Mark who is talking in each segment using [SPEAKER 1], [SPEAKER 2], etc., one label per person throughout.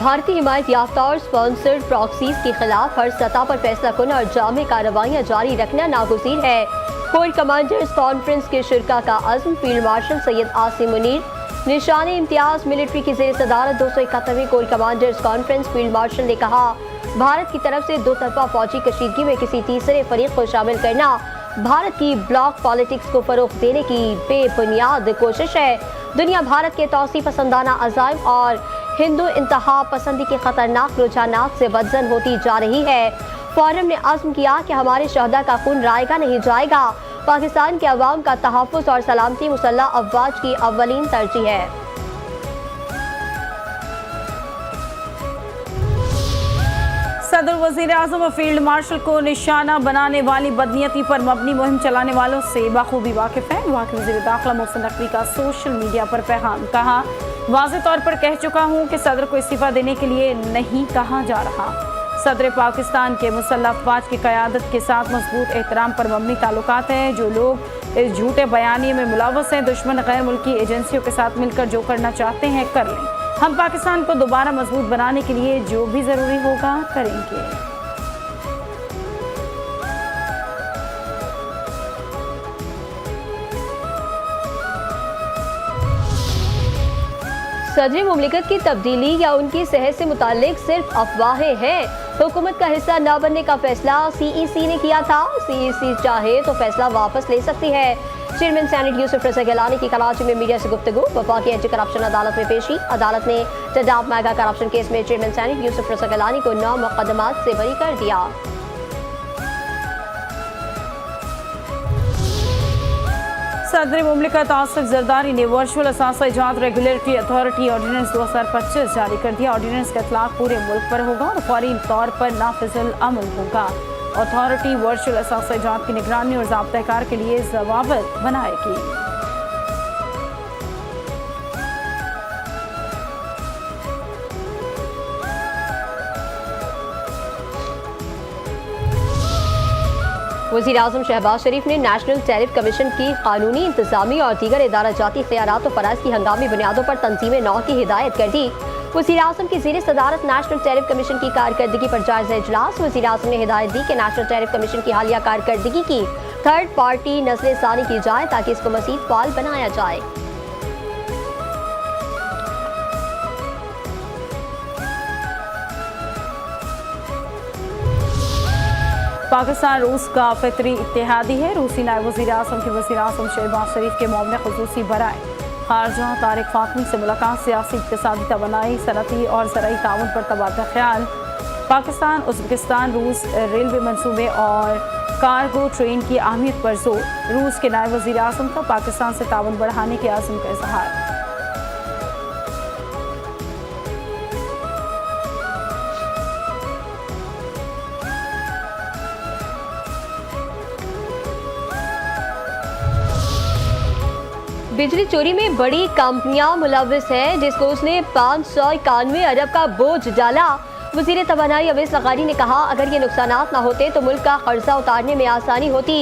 [SPEAKER 1] भारतीय हिमायत याफ्ता और स्पॉन्सर्ड प्रॉक्सीज के खिलाफ हर सतह पर फैसला कुन और जामे कार्रवाइयाँ जारी रखना नागुज़ीर है। कोर कमांडर्स कॉन्फ्रेंस के शिरका का अज़्म फील्ड मार्शल सैयद आसिम मुनीर, निशान इम्तियाज मिलिट्री की ज़ेर सदारत 271वीं corps commanders conference field marshal ने कहा, भारत की तरफ से दो तरफा फौजी कशीदगी में किसी तीसरे फरीक को शामिल करना भारत की ब्लॉक पॉलिटिक्स को फरोग देने की बेबुनियाद कोशिश है। दुनिया भारत के तौसी पसंदाना अज़ाइम और हिंदू इंतहा पसंदी के खतरनाक रुझानात से बदजन होती जा रही है। फोरम ने अज़्म किया कि हमारे शहदा का खून रायगा नहीं जाएगा। पाकिस्तान के अवाम का तहफ़्फ़ुज़ और सलामती मुसल्लह अफ़वाज की अव्वलीन तरजीह है।
[SPEAKER 2] सदर वज़ीर आज़म और फील्ड मार्शल को निशाना बनाने वाली बदनीयती पर मबनी मुहिम चलाने वालों से बखूबी वाकिफ़ हैं। वज़ीर दाखिला मोहसिन नकवी का सोशल मीडिया पर पैगाम, कहा, वाज़ेह तौर पर कह चुका हूँ कि सदर को इस्तीफ़ा देने के लिए नहीं कहा जा रहा। सदर पाकिस्तान के मुसल्लह अफ़वाज की क़यादत के साथ मजबूत एहतराम पर मबनी ताल्लुकात हैं। जो लोग इस झूठे बयानी में मुलव्वस हैं, दुश्मन गैर मुल्की एजेंसियों के साथ मिलकर जो करना चाहते हैं कर लें। हम पाकिस्तान को दोबारा मजबूत बनाने के लिए जो भी ज़रूरी होगा करेंगे।
[SPEAKER 1] सदर मुमलिकत की तब्दीली या उनकी सेहत से मुताल्लिक सिर्फ अफवाहें हैं। हुकूमत का हिस्सा न बनने का फैसला CEC ने किया था। CEC चाहे तो फैसला वापस ले सकती है। चेयरमैन सेनेट यूसुफ रज़ा गिलानी की कराची में मीडिया से गुफ्तगू। वफाक एंटी करप्शन अदालत में पेशी। अदालत ने तजाब मेगा करप्शन केस में चेयरमैन सेनेट यूसुफ रज़ा गिलानी को 9 मुकदमात से बरी कर दिया।
[SPEAKER 2] सदर मुमलिकत आसिफ जरदारी ने वर्चुअल असासा इजाद रेगुलेटरी अथॉरिटी ऑर्डिनेंस 2025 जारी कर दिया। ऑर्डिनेंस का इतलाक पूरे मुल्क पर होगा और फौरी तौर पर नाफिजुल अमल होगा। अथॉरिटी वर्चुअल असासा इजाद की निगरानी और ज़ाब्ता-ए-कार के लिए ज़वाबित बनाएगी।
[SPEAKER 1] वज़ीर आज़म शहबाज शरीफ ने नेशनल टैरिफ कमीशन की कानूनी, इंतजामी और दीगर इदारा जाती इख्तियारात और फ़राइज़ की हंगामी बुनियादों पर तंजीम नौ की हिदायत कर दी। वज़ीर आज़म की ज़ेर सदारत नेशनल टैरिफ कमीशन की कारकर्दगी पर जायज़ा इजलास। वज़ीर आज़म ने हिदायत दी कि नेशनल टैरिफ कमीशन की हालिया कारकर्दगी की थर्ड पार्टी नज़र-ए-सानी की जाए ताकि इसको मज़ीद फ़ाल बनाया जाए।
[SPEAKER 2] पाकिस्तान रूस का फितरी इत्तेहादी है। रूसी नायब वज़ीर आज़म के वज़ीर आज़म शहबाज शरीफ के मामले ख़ुसूसी बराए खारजा तारिक फातमी से मुलाकात। सियासी, इक़्तिसादी तवानाई, सनती और ज़राई ताउन पर तबादला ख्याल। पाकिस्तान उज़्बेकिस्तान रूस रेलवे मंसूबे और कार्गो ट्रेन की अहमियत पर जोर। रूस के नायब वज़ीर आज़म का पाकिस्तान से ताउन बढ़ाने के आज़म का इज़हार।
[SPEAKER 1] बिजली चोरी में बड़ी कंपनियां मुलव्वस हैं, जिसको उसने 591 अरब का बोझ डाला। वज़ीर तवानाई अवैस लग़ारी ने कहा, अगर ये नुकसानात ना होते तो मुल्क का कर्जा उतारने में आसानी होती।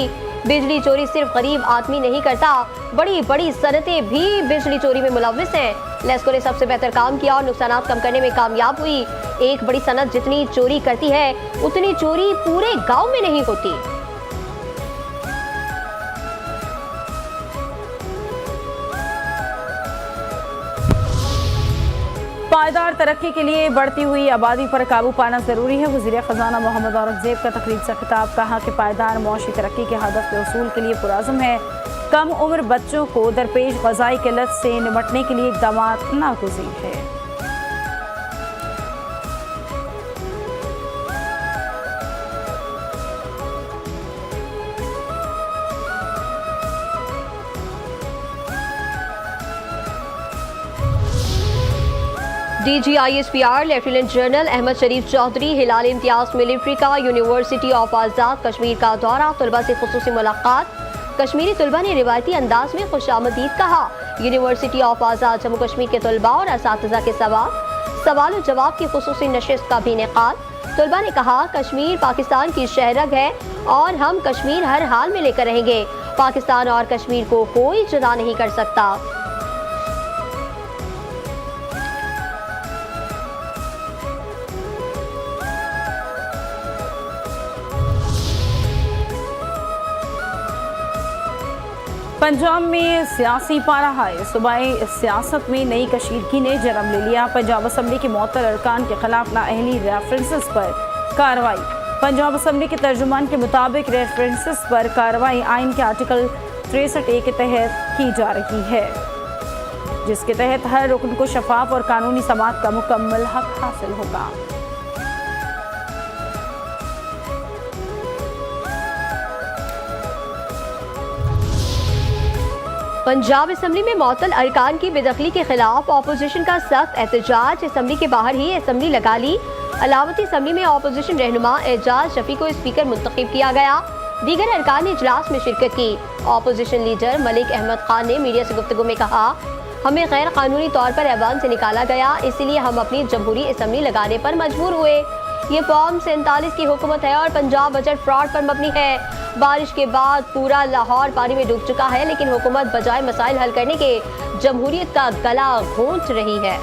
[SPEAKER 1] बिजली चोरी सिर्फ गरीब आदमी नहीं करता, बड़ी बड़ी सनतें भी बिजली चोरी में मुलव्वस हैं। लेस्को ने सबसे बेहतर काम किया और नुकसानात कम करने में कामयाब हुई। एक बड़ी सनत जितनी चोरी करती है उतनी चोरी पूरे गाँव में नहीं होती।
[SPEAKER 2] पायदार तरक्की के लिए बढ़ती हुई आबादी पर काबू पाना जरूरी है। वज़ीर ख़जाना मोहम्मद औरंगज़ेब का तकरीब से खिताब, कहा कि पायदार मौशी तरक्की के हदफ के उसूल के लिए पुरअज़्म है। कम उम्र बच्चों को दरपेश ग़ज़ाई किल्लत से निपटने के लिए इक़दामात नागुज़ीर है।
[SPEAKER 1] DGISPR लेफ्टिनेंट जनरल अहमद शरीफ चौधरी हिलाल इम्तियाज मिलिट्री का यूनिवर्सिटी ऑफ आज़ाद कश्मीर का दौरा, तलबा से खुसूसी मुलाकात। कश्मीरी तलबा ने रिवायती अंदाज में खुशामदीद कहा। यूनिवर्सिटी ऑफ आज़ाद जम्मू कश्मीर के तलबा और असातिज़ा के सवाल और जवाब की खुसूसी नशिस्त का भी इनेकाद। तलबा ने कहा, कश्मीर पाकिस्तान की शहरग है और हम कश्मीर हर हाल में लेकर रहेंगे। पाकिस्तान और कश्मीर को कोई जुदा नहीं कर सकता।
[SPEAKER 2] पंजाब में सियासी पारा हाय, सूबाई सियासत में नई कशीदगी ने जन्म ले लिया। पंजाब असम्बली के मुअत्तल अरकान के खिलाफ नाअहली रेफरेंसेस पर कार्रवाई। पंजाब असम्बली के तर्जुमान के मुताबिक रेफरेंसेस पर कार्रवाई आइन के आर्टिकल 63A के तहत की जा रही है, जिसके तहत हर रुकन को शफाफ और कानूनी समाअत का मुकम्मल हक हासिल होगा।
[SPEAKER 1] पंजाब असम्बली में मुअत्तल अरकान की बेदखली के खिलाफ ऑपोजिशन का सख्त एहतजाज। असम्बली के बाहर ही असम्बली लगा ली। अलावती असम्बली में ऑपोजिशन रहनुमा एजाज शफी को स्पीकर मुंतखब किया गया। दीगर अरकान ने इजलास में शिरकत की। ऑपोजिशन लीडर मलिक अहमद खान ने मीडिया से गुफ्तगू में कहा, हमें गैर कानूनी तौर पर ऐवान से निकाला गया, इसलिए हम अपनी जमहूरी असम्बली लगाने पर मजबूर हुए। ये फॉर्म 47 की हुकूमत है और पंजाब बजट फ्रॉड पर मबनी है। बारिश के बाद पूरा लाहौर पानी में डूब चुका है, लेकिन हुकूमत बजाय मसाइल हल करने के जमहूरियत का गला घोंट रही है।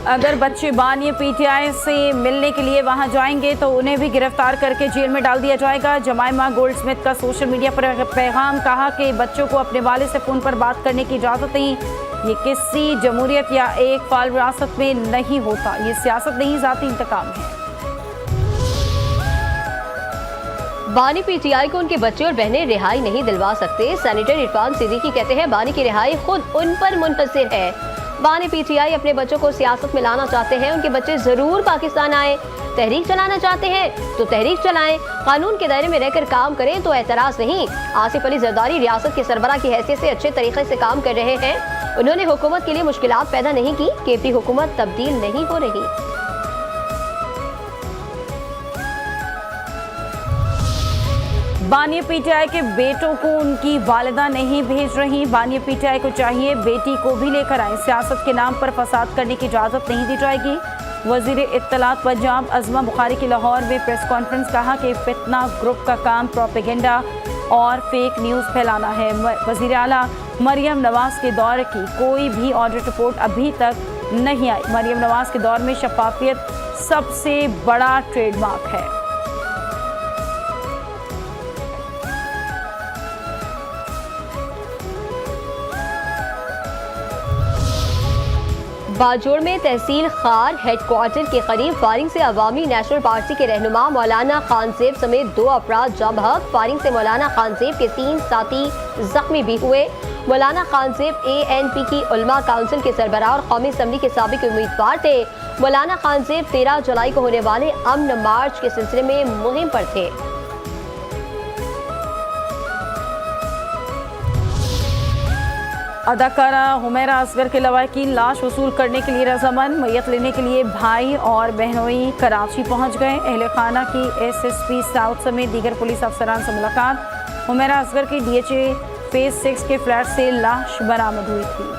[SPEAKER 2] अगर बच्चे बानी पीटीआई से मिलने के लिए वहां जाएंगे तो उन्हें भी गिरफ्तार करके जेल में डाल दिया जाएगा। जमाइमा गोल्डस्मिथ का सोशल मीडिया पर पैगाम, कहा कि बच्चों को अपने वालिद से फ़ोन पर बात करने की इजाज़त नहीं। ये किसी जमहूरियत या एक फाल विरासत में नहीं होता। ये सियासत नहीं, ज़ाती इंतकाम है।
[SPEAKER 1] बानी पीटीआई को उनके बच्चे और बहनें रिहाई नहीं दिलवा सकते। सेनेटर इरफान सिद्दीकी कहते हैं, बानी की रिहाई खुद उन पर मुनहसर है। बानी पीटीआई अपने बच्चों को सियासत में लाना चाहते हैं। उनके बच्चे जरूर पाकिस्तान आए। तहरीक चलाना चाहते हैं तो तहरीक चलाएं, कानून के दायरे में रहकर काम करें तो एतराज नहीं। आसिफ अली जरदारी रियासत के सरबराह की हैसियत से अच्छे तरीके से काम कर रहे हैं। उन्होंने हुकूमत के लिए मुश्किलात पैदा नहीं की। केपी हुकूमत तब्दील नहीं हो रही।
[SPEAKER 2] बानी पीटीआई के बेटों को उनकी वालिदा नहीं भेज रही। बानी पीटीआई को चाहिए बेटी को भी लेकर आए। सियासत के नाम पर फसाद करने की इजाज़त नहीं दी जाएगी। वज़ीर इत्तलात पंजाब अज़मा बुखारी की लाहौर में प्रेस कॉन्फ्रेंस, कहा कि फितना ग्रुप का काम प्रोपेगेंडा और फेक न्यूज़ फैलाना है। वज़ीर आला मरियम नवाज़ के दौर की कोई भी ऑडिट रिपोर्ट अभी तक नहीं आई। मरियम नवाज़ के दौर में शफाफियत सबसे बड़ा ट्रेडमार्क है।
[SPEAKER 1] बाजोड़ में तहसील खार हेडक्वार्टर के करीब फायरिंग से अवामी नेशनल पार्टी के रहनुमा मौलाना खानजेब समेत 2 अफराद जम बहक। फायरिंग से मौलाना खानजेब के 3 साथी जख्मी भी हुए। मौलाना खानजेब ANP की उलमा काउंसिल के सरबराह और कौमी असम्बली के साबिक उम्मीदवार थे। मौलाना खानजेब 13 जुलाई को होने वाले अमन मार्च के सिलसिले में मुहिम पर थे।
[SPEAKER 2] अदाकारा हुमैरा असगर के लवाकिन लाश वसूल करने के लिए रजामंद। मैयत लेने के लिए भाई और बहनोई कराची पहुंच गए। अहले खाना की SSP साउथ समेत दीगर पुलिस अफसरान से मुलाकात। हुमैरा असगर की DHA फेज 6 के फ्लैट से लाश बरामद हुई थी।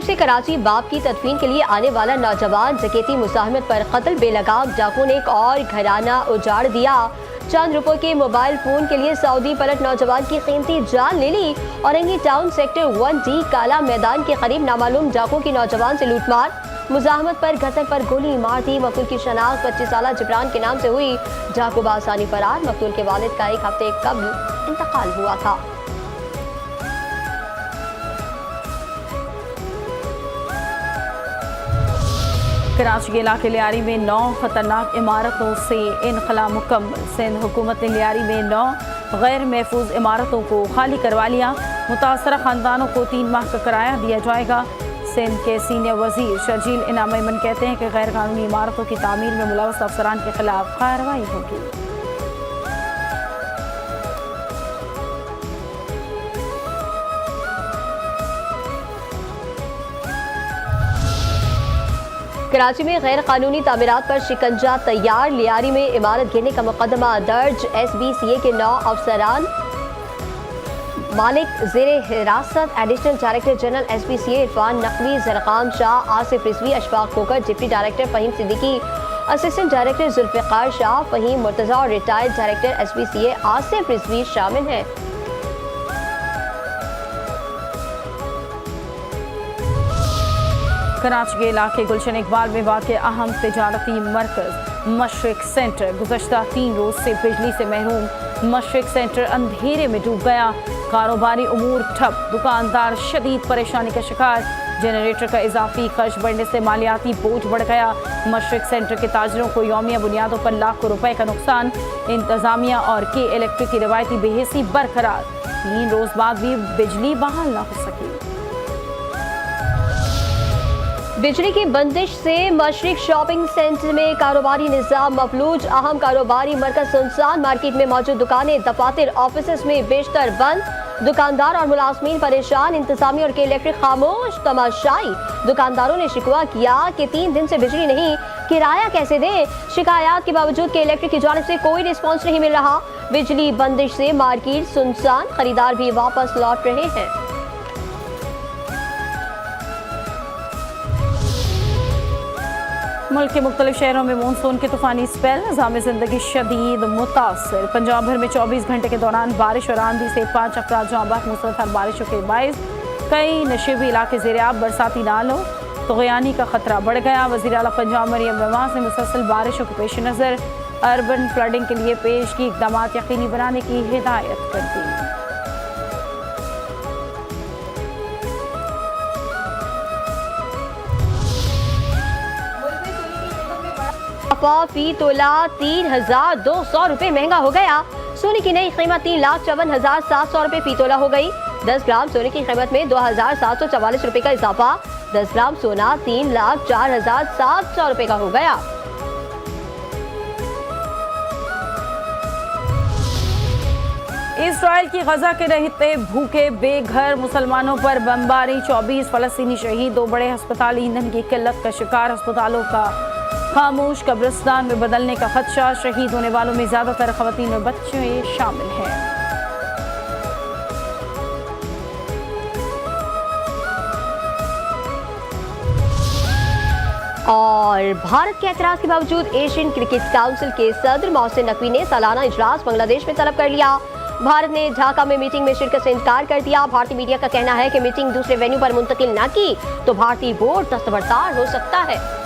[SPEAKER 1] से कराची बाप की तदफीन के लिए आने वाला नौजवान जकेती मुसाहमत पर कत्ल। बेलगाम डाकुओं ने एक और घराना उजाड़ दिया। चंद रुपयों के मोबाइल फोन के लिए सऊदी पलट नौजवान की कीमती जान ले ली। औरंगी टाउन सेक्टर 1D काला मैदान के करीब नामालूम डाकुओं की नौजवान से लूटमार। मुजाहमत पर घटक पर गोली मार दी। मकतूल की शनाख्त 25 साला जिब्रान के नाम से हुई। डाकू बासानी फरार। मकतूल के वालिद का 1 हफ्ते कबल इंतकाल हुआ था।
[SPEAKER 2] कराची के इलाके लियारी में 9 खतरनाक इमारतों से इनखला मुकम्मल। सिंध हुकूमत ने लियारी में 9 गैर महफूज इमारतों को खाली करवा लिया। मुतासरा खानदानों को 3 माह का किराया दिया जाएगा। सिंध के सीनियर वजीर शर्जील इनाम मेमन कहते हैं कि गैर कानूनी इमारतों की तामीर में मुलव्वस अफसरान के खिलाफ कार्रवाई होगी।
[SPEAKER 1] कराची में गैर कानूनी तामीरात पर शिकंजा तैयार। लियारी में इमारत गिरने का मुकदमा दर्ज। SBCA के 9 अफसरान मालिक ज़ेरे हिरासत। Additional director general SBCA Irfan Naqvi, जरकाम Shah, Asif Rizvi, Ashfaq Khokhar, deputy director Fahim Siddiqui assistant director Zulfiqar Shah, Fahim Murtaza और retired director SPCA Asif Rizvi शामिल हैं।
[SPEAKER 2] कराची के इलाके गुलशन इकबाल में वाक़ अहम तिजारती मरकज़ मशरिक सेंटर गुज़श्ता 3 रोज़ से बिजली से महरूम। मशरिक सेंटर अंधेरे में डूब गया, कारोबारी उमूर ठप, दुकानदार शदीद परेशानी का शिकार। जनरेटर का इजाफी खर्च बढ़ने से मालियाती बोझ बढ़ गया। मशरिक सेंटर के ताजरों को यौमिया बुनियादों पर लाखों रुपए का नुकसान। इंतजामिया और के इलेक्ट्रिक की रिवायती बेहिसी बरकरार, 3 रोज़ बाद भी बिजली बहाल न हो सकी।
[SPEAKER 1] बिजली की बंदिश से मशरिक शॉपिंग सेंटर में कारोबारी निज़ाम मफलूज, अहम कारोबारी मरकज सुनसान। मार्केट में मौजूद दुकानें, दफातर, ऑफिस में बेशतर बंद, दुकानदार और मुलाजमीन परेशान। इंतजामिया और के इलेक्ट्रिक खामोश तमाशाई। दुकानदारों ने शिकवा किया कि 3 दिन से बिजली नहीं, किराया कैसे दें। शिकायत के बावजूद के इलेक्ट्रिक की जानिब से कोई रिस्पॉन्स नहीं मिल रहा। बिजली बंदिश से मार्केट सुनसान, खरीदार भी वापस लौट रहे हैं।
[SPEAKER 2] मुल्क के मुख्तलिफ शहरों में मानसून के तूफानी स्पेल, निज़ाम ज़िंदगी शदीद मुतासर। पंजाब भर में 24 घंटे के दौरान बारिश और आंधी से 5 अफराद जाँ बहक। मुसलसल बारिशों के बायस कई नशीबी इलाके ज़ेर-आब, बरसाती नालों तग़यानी का खतरा बढ़ गया। वज़ीर आला पंजाब मरियम नवाज़ ने मुसलसल बारिशों के पेश नज़र अर्बन फ्लडिंग के लिए पेश की इक़दाम यकीनी बनाने की हिदायत कर दी।
[SPEAKER 1] फी तोला 3,200 रुपए महंगा हो गया। सोने की नई कीमत 3,54,700 रुपए फी तोला हो गई। 10 ग्राम सोने की कीमत में 2,744 रुपए का इजाफा। 10 ग्राम सोना 3,04,700 रुपए का हो गया।
[SPEAKER 2] इसराइल की गजा के रहते भूखे बेघर मुसलमानों पर बमबारी, 24 फलस्तीनी शहीद, 2 बड़े अस्पताल ईंधन की किल्लत का शिकार। अस्पतालों का खामोश कब्रिस्तान में बदलने का खदशा। शहीद होने वालों में ज्यादातर खवातीन और बच्चे शामिल हैं।
[SPEAKER 1] और भारत के एतराज के बावजूद एशियन क्रिकेट काउंसिल के सदर मोहसिन नकवी ने सालाना इजलास बांग्लादेश में तलब कर लिया। भारत ने ढाका में मीटिंग में शिरकत से इनकार कर दिया। भारतीय मीडिया का कहना है कि मीटिंग दूसरे वेन्यू पर मुंतकिल न की तो भारतीय बोर्ड दस्तबरदार हो सकता है।